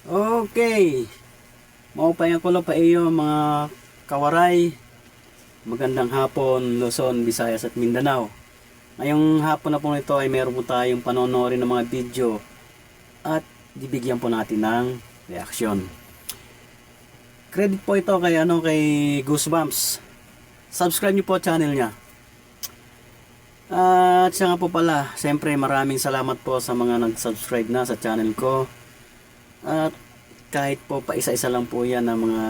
Okay, maupay ko lang pa iyo mga kawaray. Magandang hapon, Luzon, Visayas at Mindanao. Ngayong hapon na po ito ay meron po tayong panonorin ng mga video at bibigyan po natin ng reaksyon. Credit po ito kay Goosebumps. Subscribe niyo po channel niya. At siya nga po pala, siyempre maraming salamat po sa mga nag-subscribe na sa channel ko. At kahit po pa isa-isa lang po yan ng mga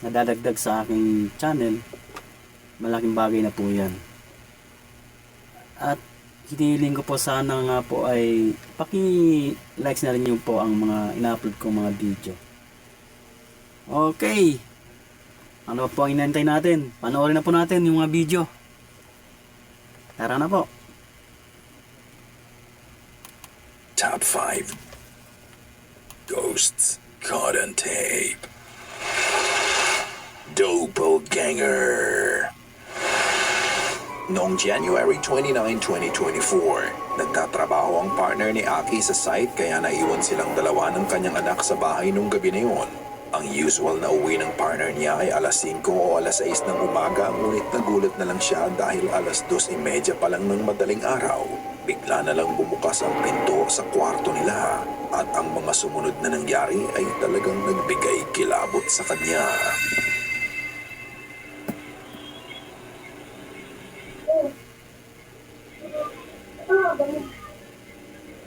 nadadagdag sa aking channel, malaking bagay na po yan. At hinihiling ko po sana nga po ay paki-likes na rin yung po ang mga ina-upload ko mga video. Okay, ano po ang inantay natin? Panoorin na po natin yung mga video. Tara na po. Top 5 Ghosts Caught on Tape. Doppelganger. Noong January 29, 2024, nagtatrabaho ang partner ni Aki sa site kaya naiwan silang dalawa ng kanyang anak sa bahay nung gabi na yun. Ang usual na uwi ng partner niya ay alas 5 o alas 6 ng umaga, ngunit nagulat na lang siya dahil alas 2:30 pa lang ng madaling araw. Bigla na lang bumukas ang pinto sa kwarto nila at ang mga sumunod na nangyari ay talagang nagbigay kilabot sa kanya.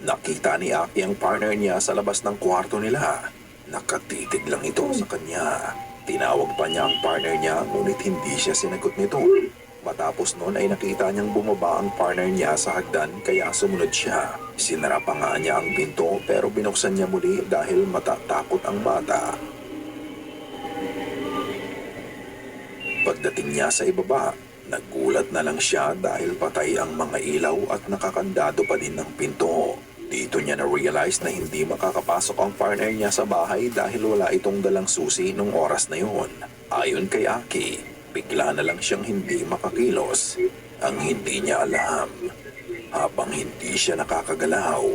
Nakita ni Aki ang partner niya sa labas ng kwarto nila. Nakatitig lang ito sa kanya. Tinawag pa niya ang partner niya ngunit hindi siya sinagot nito. Matapos noon ay nakita niyang bumaba ang partner niya sa hagdan kaya sumunod siya. Sinara pa nga niya ang pinto pero binuksan niya muli dahil matatakot ang bata. Pagdating niya sa ibaba, nagulat na lang siya dahil patay ang mga ilaw at nakakandado pa din ang pinto. Dito niya na-realize na hindi makakapasok ang partner niya sa bahay dahil wala itong dalang susi nung oras na yun. Ayon kay Aki, bigla na lang siyang hindi makakilos. Ang hindi niya alam, habang hindi siya nakakagalaw,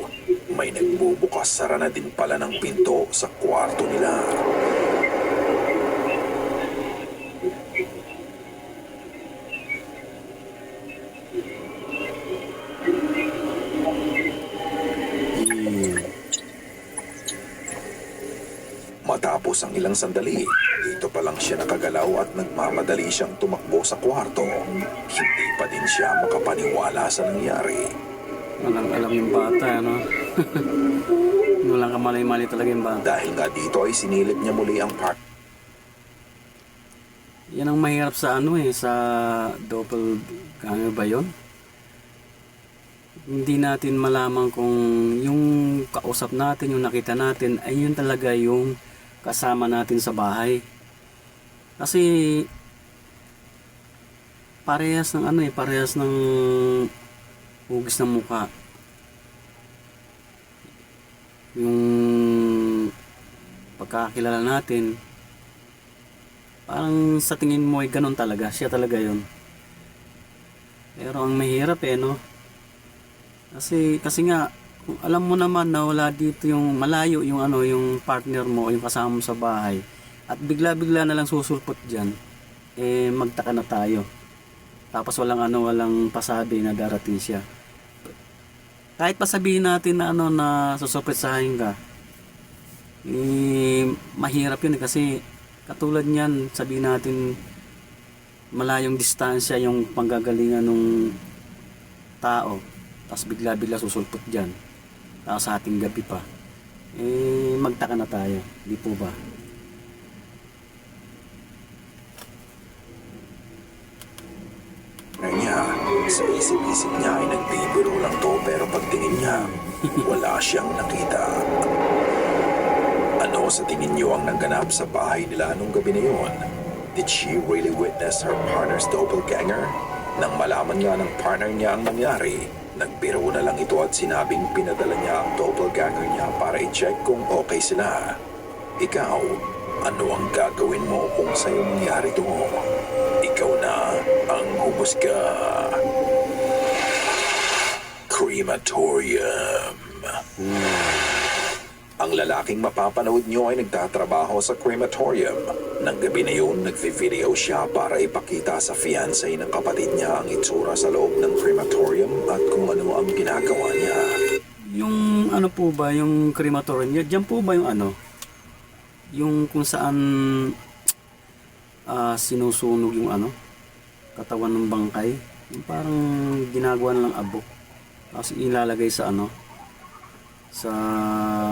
may nagbubukas sara na din pala ng pinto sa kwarto nila. Matapos ang ilang sandali, dito pa lang siya nakagalaw at nagmamadali siyang tumakbo sa kwarto. Hindi pa din siya makapaniwala sa nangyari. Walang alam yung bata, ano? Walang kamalay-mali talaga yung bata. Dahil nga dito ay sinilip niya muli ang Yan ang mahirap sa sa doppelganger ba yun? Hindi natin malaman kung yung kausap natin, yung nakita natin, ay yun talaga yung kasama natin sa bahay. Kasi parehas ng parehas ng hugis ng mukha. Yung pagkakilala natin, parang sa tingin mo ay ganun talaga, siya talaga yun. Pero ang mahirap no? Kasi nga kung alam mo naman na wala dito yung malayo yung yung partner mo o yung kasama mo sa bahay at bigla-bigla na lang susulpot diyan, magtaka na tayo. Tapos walang pasabi na darating siya. Kahit pa sabihin natin na na susurpresahin ka, mahirap yun kasi katulad niyan, sabihin natin malayong distansya yung panggagalingan ng tao. Tapos bigla-bigla susulpot dyan. Tapos sa ating gabi pa. Magtaka na tayo. Di po ba? niya. Sa isip-isip niya ay nagbibiro lang to pero pagtingin niya, wala siyang nakita. Ano sa tingin niyo ang naganap sa bahay nila nung gabi na yun? Did she really witness her partner's doppelganger? Nang malaman nga ng partner niya ang nangyari, nagbiro na lang ito at sinabing pinadala niya ang doppelganger niya para i-check kung okay sila. Ikaw, ano ang gagawin mo kung sa'yo mangyari ito? Ikaw na ang humusga. Crematorium. Ang lalaking mapapanood nyo ay nagtatrabaho sa crematorium. Nang gabi na yun, nagvi-video siya para ipakita sa fiancé ng kapatid niya ang itsura sa loob ng crematorium at kung ano ang ginagawa niya. Yung ano po ba, yung crematorium, diyan po ba yung ano? Yung kung saan sinusunog yung ano? Katawan ng bangkay. Yung parang ginagawa na lang abok. Tapos ilalagay sa ano? Sa,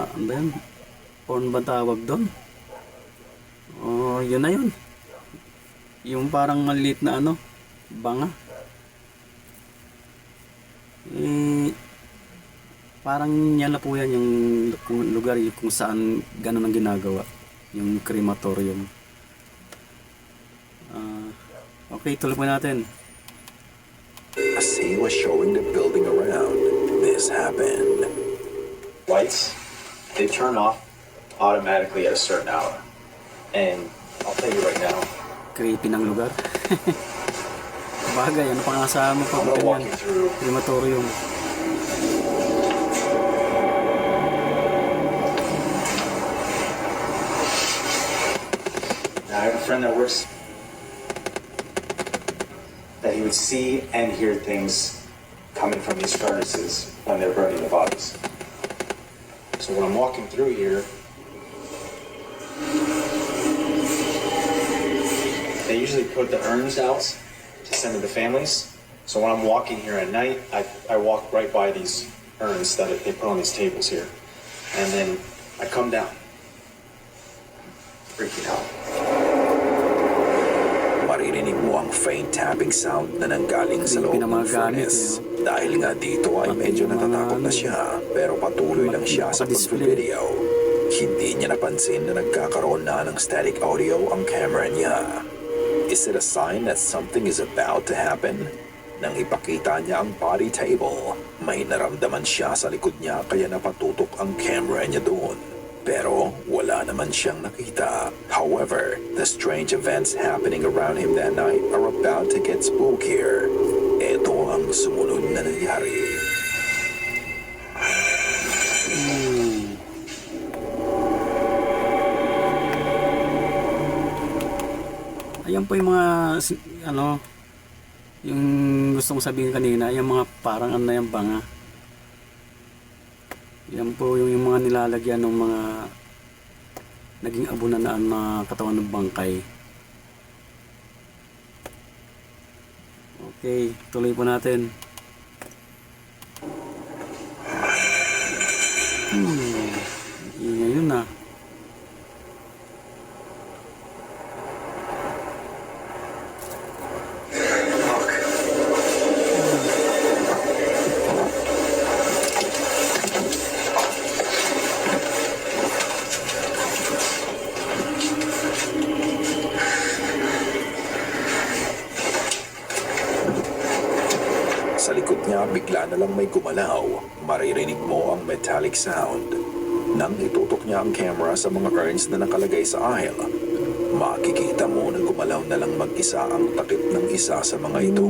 ano ba yan? Porn ba tawag doon? Oh, yun na yun. Yung parang maliit na ano? Banga. Parang yan na po yan yung lugar kung saan ganun ang ginagawa. Yung crematorium. Okay, tuloy po natin. As he was showing the building around, this happened. Lights, they turn off automatically at a certain hour. And I'll tell you right now, Creepy ng lugar. Bagay, ano pang asahan mo pa I'm ba gonna walk yan? you through. Crematorium. Now, I have a friend that works that he would see and hear things coming from these furnaces when they're burning the bodies. So when I'm walking through here, they usually put the urns out to send to the families. So when I'm walking here at night, I walk right by these urns that they put on these tables here. And then I come down, freaking out. Maririnig mo ang faint tapping sound na nanggaling sa loob Creepy na ng mga gamit, furnace. Dahil nga dito ay medyo natatakot na siya, pero patuloy lang siya sa pag-video. Hindi niya napansin na nagkakaroon na ng static audio ang camera niya. Is it a sign that something is about to happen? Nang ipakita niya ang body table, may naramdaman siya sa likod niya kaya napatutok ang camera niya doon. Pero wala naman siyang nakita. However, the strange events happening around him that night are about to get spookier. Ito ang sumunod na nangyari. Ayan po yung mga ano, yung gusto kong sabihin kanina, yung mga parang ano na yung banga. Yan po yung mga nilalagyan ng mga naging abunan na ang mga katawan ng bangkay. Okay, tuloy po natin. Ingay yun na. Sa likod niya, bigla na lang may gumalaw. Maririnig mo ang metallic sound. Nang itutok niya ang camera sa mga urns na nakalagay sa aisle, makikita mo na gumalaw na lang mag-isa ang takip ng isa sa mga ito.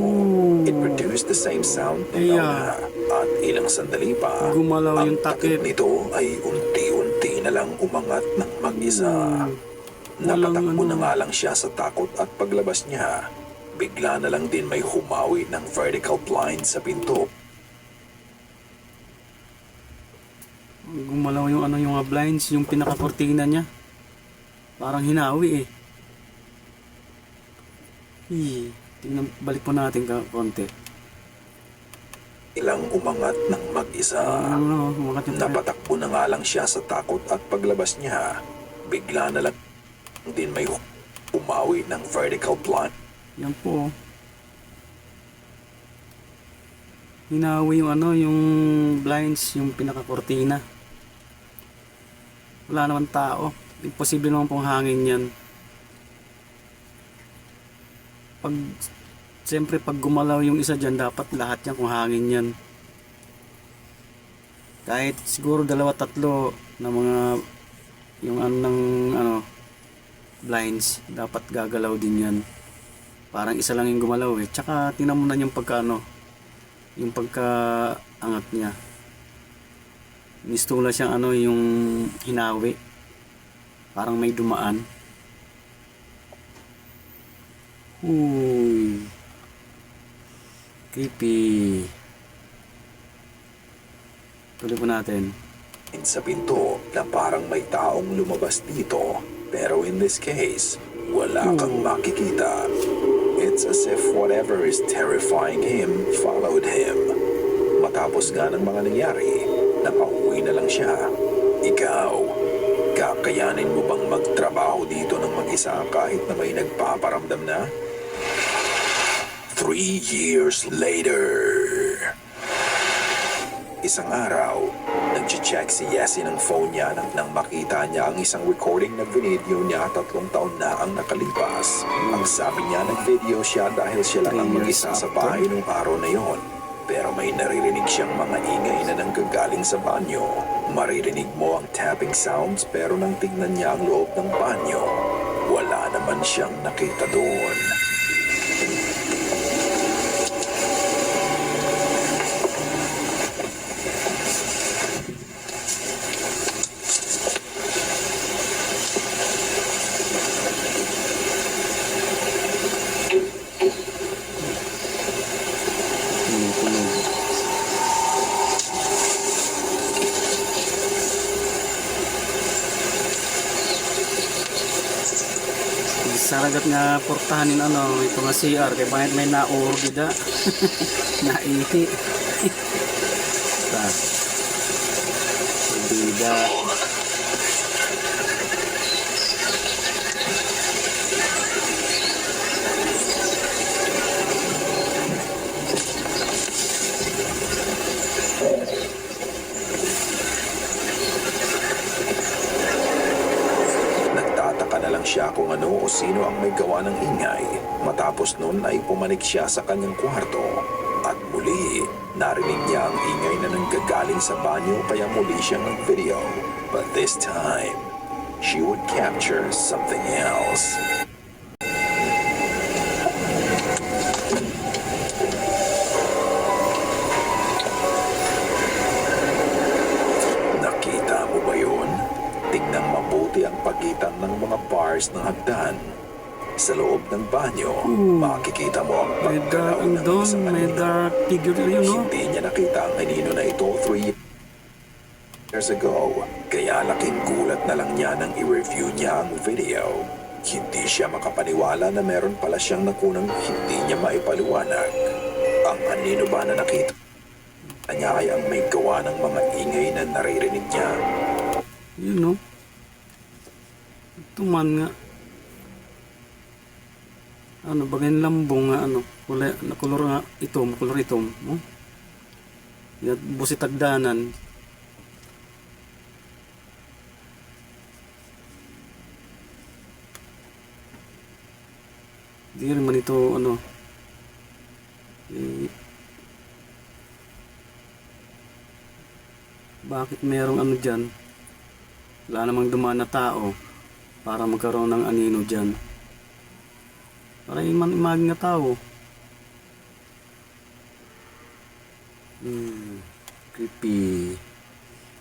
It produced the same sound ng nauna. At ilang sandali pa, Gumalaw ang yung takip. nito ay unti-unti na lang umangat ng mag-isa. Walang Napatakbo ano. na nga lang siya sa takot at paglabas niya, bigla na lang din may humawi ng vertical blind sa pinto. Gumalaw yung ano, yung mga blinds, yung pinaka-cortina niya. Parang hinawi eh. Tingnan, balik po natin konti. Ilang umangat ng mag-isa. Ano, umangat yung takip. Napatakbo na nga lang siya sa takot at paglabas niya, bigla na lang din may umawi ng vertical blind. Yan po. Hinawi yung ano, yung blinds, yung pinaka-cortina. Wala naman tao. Imposible naman pong hangin yan. Siyempre pag gumalaw yung isa dyan, dapat lahat yan kung hangin yan. Kahit siguro dalawa tatlo na mga yung blinds, dapat gagalaw din yan. Parang isa lang yung gumalaw eh. Tsaka tingnan mo na yung pagka yung pagkaangat niya. Nistula siyang ano, yung hinawi. Parang may dumaan. Uy. Creepy. Tuloy po natin. Sa pinto na parang may taong lumabas dito. Pero in this case, wala kang makikita. It's as if whatever is terrifying him followed him. Matapos nga ng mga nangyari, napauwi na lang siya. Ikaw, kakayanin mo bang magtrabaho dito ng mag-isa kahit na may nagpaparamdam na? 3 years later. Isang araw, nag-check si Yessie ng phone niya nang makita niya ang isang recording na video niya 3 taon na ang nakalipas. Ang sabi niya, nag-video siya dahil siya lang ang mag-isa sa bahay nung araw na yon. Pero may naririnig siyang mga ingay na nanggagaling sa banyo. Maririnig mo ang tapping sounds pero nang tignan niya ang loob ng banyo, wala naman siyang nakita doon. Saragat nga portahanin ano, ito nga CR kay bakit may naorbida. Naihi. Ta. Orbida. Siya kung ano o sino ang may gawa ng ingay. Matapos nun ay pumanik siya sa kanyang kwarto. At muli, narinig niya ang ingay na nanggagaling sa banyo kaya muli siyang nag-video. But this time, she would capture something else. Nakita mo ba yun? Tingnan mabuti ang pagitan ng mga bars ng hagdan. Sa loob ng banyo, makikita mo ang May dark paggalaw ang ng doon, isang may anino. dark figure yun, no? Hindi niya nakita ang anino na ito 3 years ago. Kaya laking gulat na lang niya nang i-review niya ang video. Hindi siya makapaniwala na meron pala siyang nakunang hindi niya maipaliwanag. Ang anino ba na nakita niya ay ang may gawa ng mga ingay na naririnig niya. Yun, no? Ito man nga. Ano, bagay lambong nga, ano, kulor nga itom, kulor itom. Oh? Yan, busi tagdanan. Di rin man ito, ano, bakit merong ano dyan? Wala namang dumaan na tao para magkaroon ng anino dyan. Para imagine nga tao. Creepy.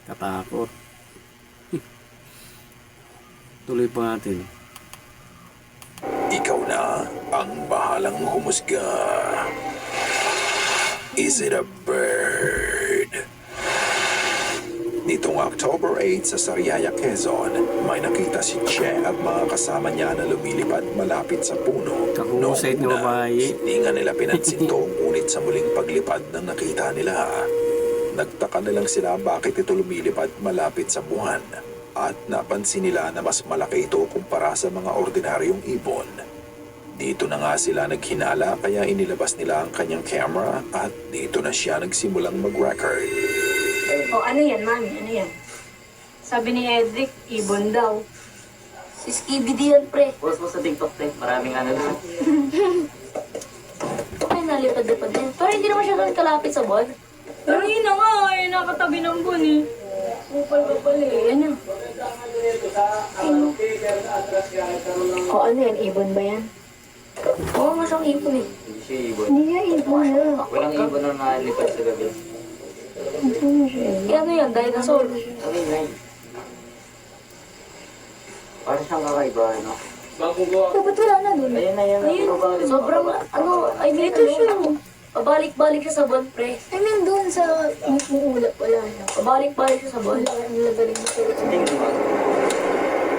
Katakot. Tuloy pa natin. Ikaw na ang bahalang humusga. Is it a bird? Nitong October 8 sa Sariaya, Quezon, may nakita si Che at mga kasama niya na lumilipad malapit sa puno. Kahusay na babae. Hindi nga nila pinansin to, ngunit sa muling paglipad nang nakita nila. Nagtaka na lang sila bakit ito lumilipad malapit sa buwan. At napansin nila na mas malaki ito kumpara sa mga ordinaryong ibon. Dito na nga sila naghinala kaya inilabas nila ang kanyang camera at dito na siya nagsimulang mag-record. O ano yan, mami? Ano yan? Sabi ni Edric, ibon daw. Si Skibidi yan, pre. Post mo sa TikTok, pre. Maraming ano doon. Ay, nalipad-lipad din. Pero hindi naman siya ganun kalapit sa buwan. Pero yun na nga, ay nakatabi ng buwan eh. Upal-upal eh. Ano? Ano? O ano yan, ibon ba yan? Oo, masyang ibon eh. Hindi siya ibon. Hindi yan, ibon na. Walang ibon na nalipad sa gabi. Ano yan? Dinosaur? Sabi na yun. Parang siyang kakaiba, no? Ba't wala na dun? Ayun na yun. Ayun, sobrang, ay dito siya. Pabalik-balik siya sa ball, pre. I mean, doon sa mismong ulap, wala na. Pabalik-balik siya sa ball. Wala na nilagaling na sila.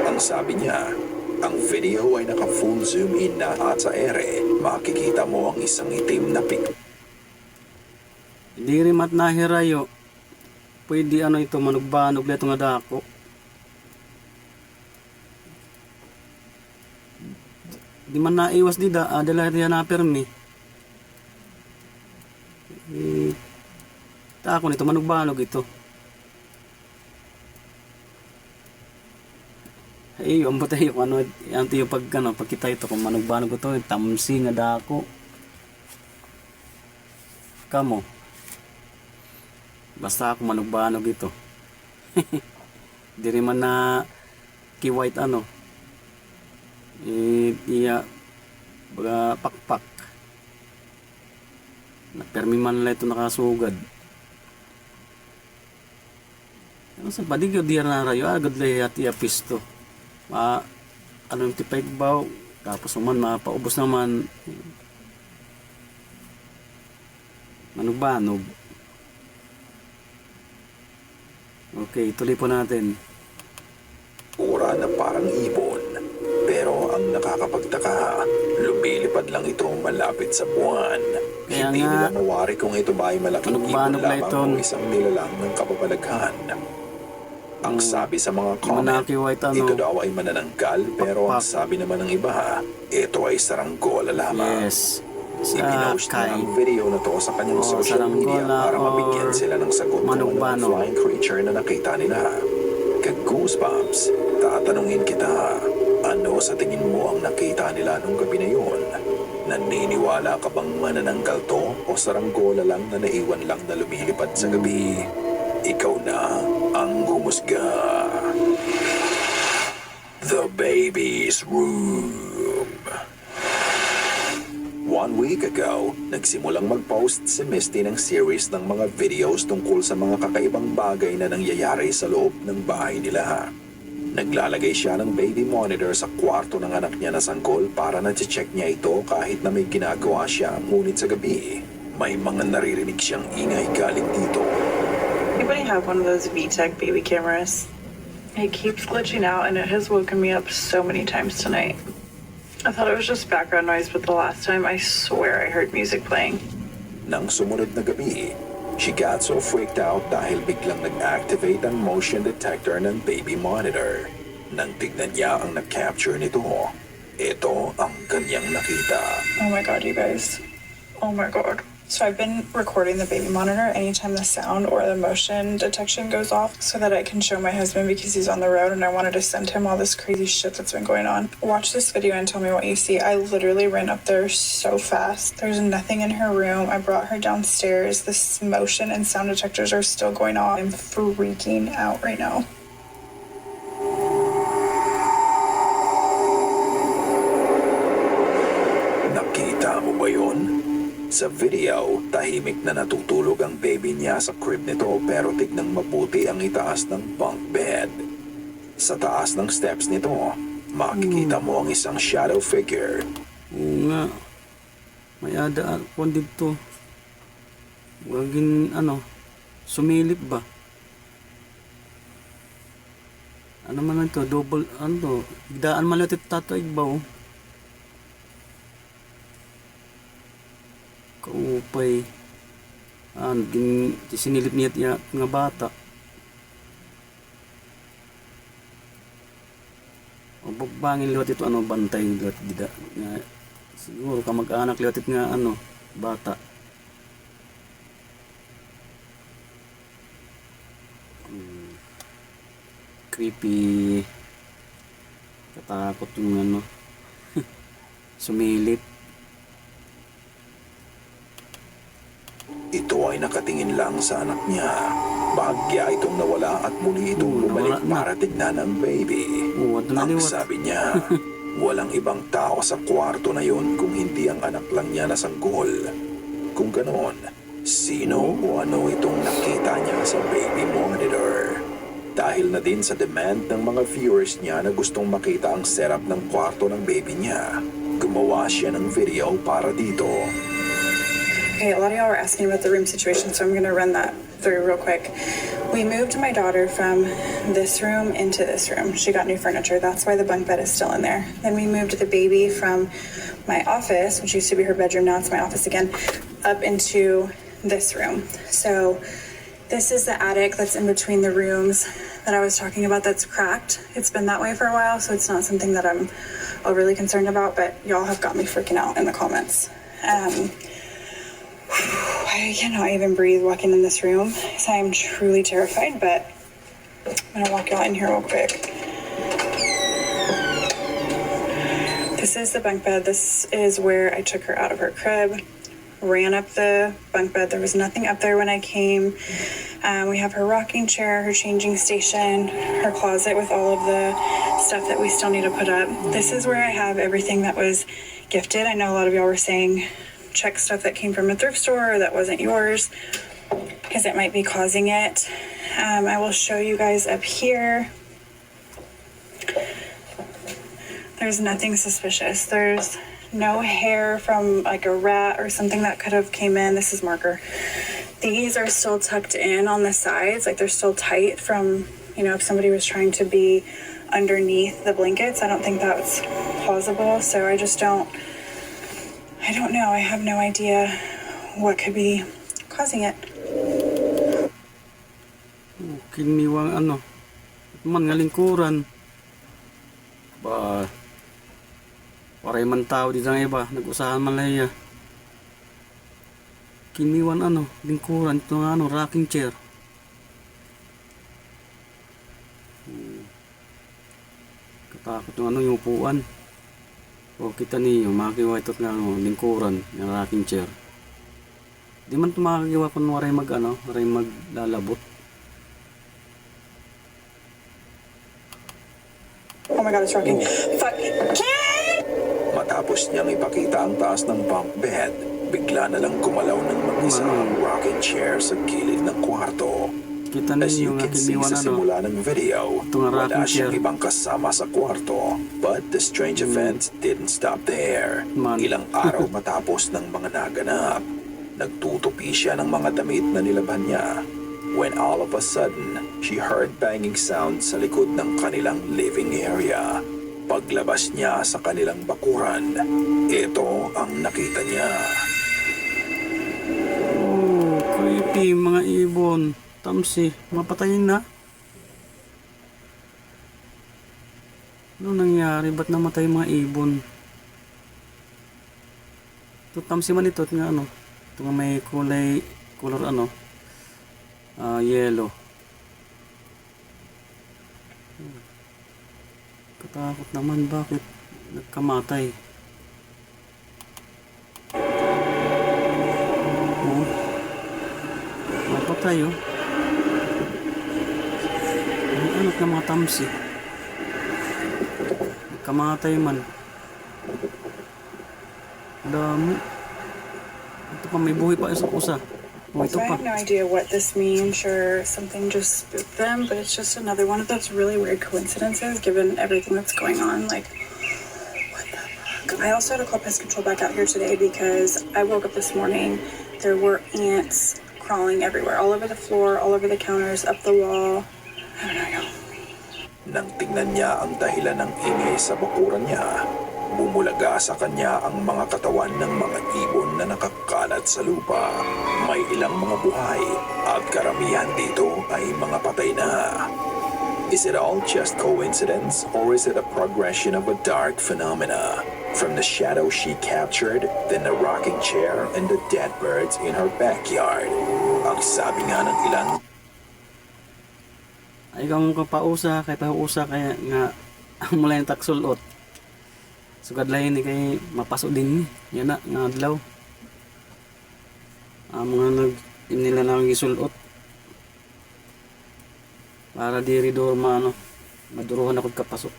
Ang sabi niya, ang video ay naka-full zoom in na at sa ere, makikita mo ang isang itim na pig. Hindi rin mat nahirayo. Pwede ano ito, manugbanog na ito nga dako. Di man naiwas di da, adala riyan na permi. Tako nito, manugbanog ito. Ay, ang buta yung ano, yung pagkita ito, kung manugbanog ito, tamsi nga dako. Kamo. Basta ako manugbanog ito. Di rin man na ki-white ano. Iya baga pakpak. Permi man lang ito nakasugad. Ano sa badig di na rayo agad lay at iya pisto. Anong tipay baw tapos naman mapaubos naman manugbanog. Okay, tuloy po natin. Ura na parang ibon. Pero ang nakakapagtaka, lumilipad lang ito malapit sa buwan. Kaya Hindi nga, nila mawari kung ito ba ay malaking ibon manugbanog na lamang ito. o isang nilalang ng kababalaghan. Ang sabi sa mga comment, Manaki white ano. ito daw ay manananggal pero ang Pakpak. sabi naman ng iba, ito ay saranggola lamang. Yes. Sa Ipinost niya kay ang video na to sa kanyang O, social media saranggola para mabigyan or sila ng sagot kung ano ang manugbano. flying creature na nakita nila. Ka-goosebumps, tatanungin kita, ano sa tingin mo ang nakita nila nung gabi na yun? Naniniwala ka bang manananggal to o saranggola lang na naiwan lang na lumilipad sa gabi? Ikaw na ang humusga. The Baby's Room. 1 week ago, nagsimulang mag-post si Misty ng series ng mga videos tungkol sa mga kakaibang bagay na nangyayari sa loob ng bahay nila. Naglalagay siya ng baby monitor sa kwarto ng anak niya na sanggol para na-check niya ito kahit na may ginagawa siya, ngunit sa gabi, may mga naririnig siyang ingay galing dito. Anybody have one of those VTech baby cameras? It keeps glitching out and it has woken me up so many times tonight. I thought it was just background noise, but the last time I swear I heard music playing. Nang sumunod na gabi, she got so freaked out dahil biglang nag-activate ang motion detector ng baby monitor. Nang tignan niya ang na-capture nito, ito ang kanyang nakita. Oh my god, you guys. Oh my god. So I've been recording the baby monitor anytime the sound or the motion detection goes off so that I can show my husband because he's on the road and I wanted to send him all this crazy shit that's been going on. Watch this video and tell me what you see. I literally ran up there so fast. There's nothing in her room. I brought her downstairs. This motion and sound detectors are still going on. I'm freaking out right now. Nakita mo ba yun? Sa video, tahimik na natutulog ang baby niya sa crib nito pero tignang mabuti ang itaas ng bunk bed. Sa taas ng steps nito, makikita mo ang isang shadow figure. Oo nga. May ada ako dito. Wagin ano, sumilip ba? Ano man ito, double, ano to, igdaan malatit tatoig ba oh? Kaupay. Sinilip niya nga bata. O bangin liwat ito ano, bantay liwat dida. Nga, siguro kamag-anak liwat ito nga ano, bata. Creepy. Katakot yung ano. Sumilip. Ito ay nakatingin lang sa anak niya. Bahagya itong nawala at muli itong bumalik nawala na. para tignan ang baby. Oo, ito na Ang liwat. sabi niya, walang ibang tao sa kwarto na yon kung hindi ang anak lang niya na sanggol. Kung ganoon, Sino o ano itong nakita niya sa baby monitor? Dahil na din sa demand ng mga viewers niya na gustong makita ang setup ng kwarto ng baby niya, gumawa siya ng video para dito. Okay, a lot of y'all were asking about the room situation, so I'm gonna run that through real quick. We moved my daughter from this room into this room. She got new furniture. That's why the bunk bed is still in there. Then we moved the baby from my office, which used to be her bedroom, now it's my office again, up into this room. So this is the attic that's in between the rooms that I was talking about that's cracked. It's been that way for a while, so it's not something that I'm overly concerned about, but y'all have got me freaking out in the comments. I cannot even breathe walking in this room, so I'm truly terrified, but I'm gonna walk y'all in here real quick. This is the bunk bed. This is where I took her out of her crib, ran up the bunk bed. There was nothing up there when I came. We have her rocking chair, her changing station, her closet with all of the stuff that we still need to put up. This is where I have everything that was gifted. I know a lot of y'all were saying check stuff that came from a thrift store or that wasn't yours because it might be causing it. I will show you guys up here. There's nothing suspicious. There's no hair from like a rat or something that could have came in. This is marker. These are still tucked in on the sides, like they're still tight from, you know, if somebody was trying to be underneath the blankets. I don't think that's plausible, so I don't know. I have no idea what could be causing it. Kiniwang ano. Man nga lingkuran. Ba. Paray man tao di sang iba. Nag-usahan man lang iya. Kiniwan ano. Lingkuran. Ito nga ano. Rocking chair. Katakot yung ano yung upuan. O kita niyo, makakiwa ito nga ano, lingkuran, yung rocking chair. Di man ito makakiwa kung waray mag ano, waray maglalabot. Oh my god, it's rocking. Fuck. Matapos niyang ipakita ang taas ng bunk bed, bigla na lang gumalaw ng mag-isa ang rocking chair sa gilid ng kwarto. Kita As niyo you nga can see kiniwan sa ano. simula ng video, Ito nga wala rocking siyang chair. ibang kasama sa kwarto. But the strange events didn't stop there. Man. Ilang araw matapos ng mga naganap, nagtutupi siya ng mga damit na nilabhan niya. When all of a sudden, she heard banging sounds sa likod ng kanilang living area. Paglabas niya sa kanilang bakuran, ito ang nakita niya. Oh, creepy mga ibon. Tamsi, mapatayin na. Ano nangyari? Ba't namatay mga ibon? Ito tamsi man ito. Nga ano. Ito nga may color ano. Yellow. Katakot naman. Bakit nagkamatay? Oh. Mapatay oh. Ay, anak ng mga tamsi. Nagkamatay man. Dami. Ito pa, may buhay pa isa usa. Oh, ito So I pa. have no idea what this means or something just spooked them, but it's just another one of those really weird coincidences given everything that's going on. Like, what the fuck? I also had to call pest control back out here today because I woke up this morning. There were ants crawling everywhere, all over the floor, all over the counters, up the wall. I don't know. Nang tingnan niya ang dahilan ng ingay sa bakuran niya, bumulaga sa kanya ang mga katawan ng mga ibon na nakakalat sa lupa. May ilang mga buhay at karamihan dito ay mga patay na. Is it all just coincidence or is it a progression of a dark phenomena? From the shadow she captured, then the rocking chair and the dead birds in her backyard. Ang sabi nga ng ilan, Ay kang kapausa, kay pausa kaya nga mula yung taksulot. Sugad lain ni kay mapasok din ni. Yan na nga adlaw. Mga nila lang gisulot. Para diri do maduruhan ako kapasok.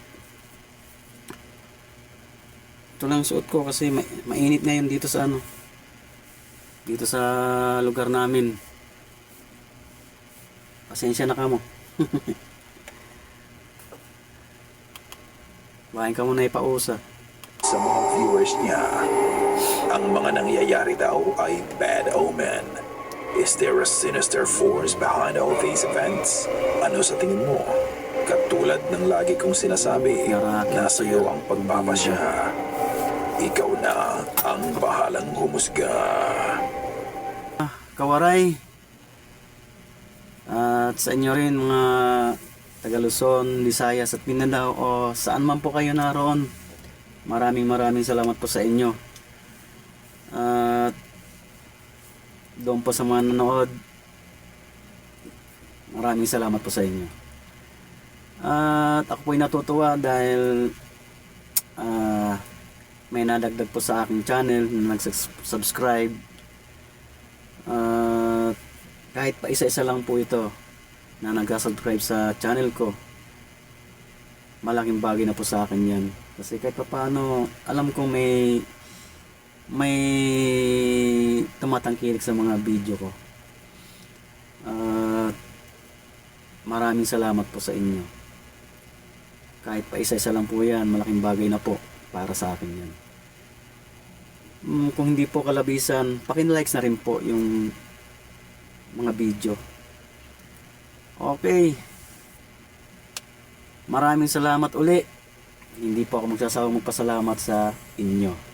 Ito lang suot ko kasi mainit ngayon dito sa ano. dito sa lugar namin. Pasensya na ka mo. Bahayin ka muna ipausa. Sa mga viewers niya, ang mga nangyayari daw ay bad omen. Is there a sinister force behind all these events? Ano sa tingin mo? Katulad ng lagi kong sinasabi, nasa iyo ang pagpapasya. Ikaw na ang bahalang humusga. Kawaray, at sa inyo rin mga taga Luzon, Visayas at Mindanao o saan man po kayo naroon, maraming salamat po sa inyo. At doon po sa mga nanood, maraming salamat po sa inyo. At ako po'y natutuwa dahil may nadagdag po sa aking channel na nag-subscribe. Kahit pa isa-isa lang po ito na nag-subscribe sa channel ko, malaking bagay na po sa akin yan. Kasi kahit pa paano, alam ko may tumatangkilik sa mga video ko. Maraming salamat po sa inyo. Kahit pa isa-isa lang po yan, malaking bagay na po para sa akin yan. Kung hindi po kalabisan, pakin-likes na rin po yung mga video. Okay. Maraming salamat uli. Hindi po ako magsasawang magpasalamat sa inyo.